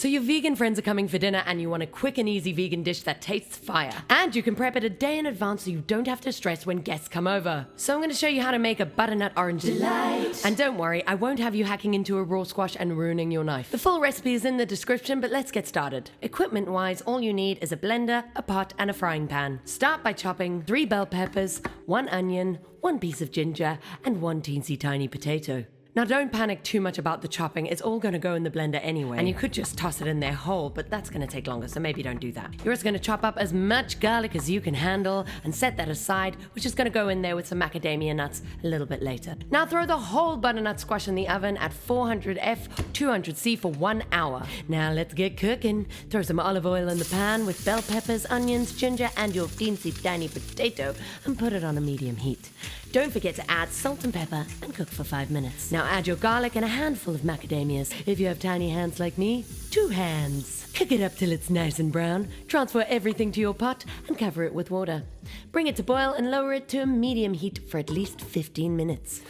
So your vegan friends are coming for dinner and you want a quick and easy vegan dish that tastes fire. And you can prep it a day in advance so you don't have to stress when guests come over. So I'm going to show you how to make a butternut orange delight. And don't worry, I won't have you hacking into a raw squash and ruining your knife. The full recipe is in the description, but let's get started. Equipment-wise, all you need is a blender, a pot, and a frying pan. Start by chopping 3 bell peppers, 1 onion, 1 piece of ginger, and 1 teensy tiny potato. Now don't panic too much about the chopping, it's all going to go in the blender anyway. And you could just toss it in there whole, but that's going to take longer, so maybe don't do that. You're just going to chop up as much garlic as you can handle and set that aside, which is going to go in there with some macadamia nuts a little bit later. Now throw the whole butternut squash in the oven at 400F, 200C for 1 hour. Now let's get cooking. Throw some olive oil in the pan with bell peppers, onions, ginger, and your teensy tiny potato and put it on a medium heat. Don't forget to add salt and pepper and cook for 5 minutes. Now add your garlic and a handful of macadamias. If you have tiny hands like me, 2 hands. Cook it up till it's nice and brown. Transfer everything to your pot and cover it with water. Bring it to boil and lower it to a medium heat for at least 15 minutes.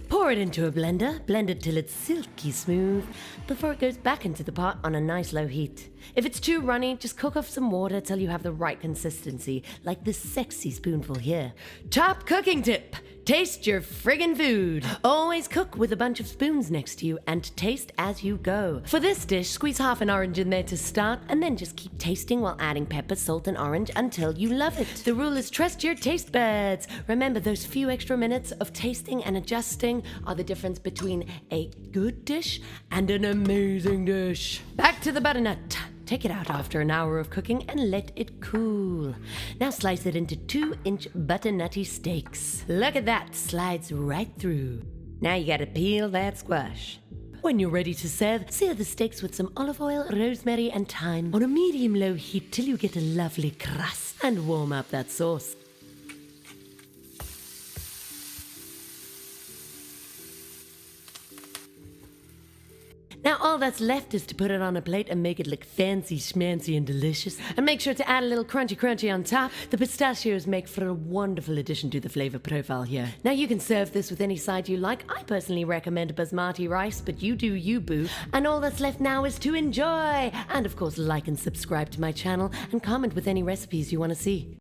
Pour it into a blender, blend it till it's silky smooth before it goes back into the pot on a nice low heat. If it's too runny, just cook off some water till you have the right consistency, like this sexy spoonful here. Top cooking tip! Taste your friggin' food. Always cook with a bunch of spoons next to you and taste as you go. For this dish, squeeze half an orange in there to start and then just keep tasting while adding pepper, salt, and orange until you love it. The rule is trust your taste buds. Remember, those few extra minutes of tasting and adjusting are the difference between a good dish and an amazing dish. Back to the butternut. Take it out after an hour of cooking and let it cool. Now slice it into 2-inch butternutty steaks. Look at that, slides right through. Now you gotta peel that squash. When you're ready to serve, sear the steaks with some olive oil, rosemary, and thyme on a medium-low heat till you get a lovely crust and warm up that sauce. Now all that's left is to put it on a plate and make it look fancy, schmancy, and delicious. And make sure to add a little crunchy on top. The pistachios make for a wonderful addition to the flavor profile here. Now you can serve this with any side you like. I personally recommend basmati rice, but you do you, boo. And all that's left now is to enjoy. And of course, like and subscribe to my channel and comment with any recipes you want to see.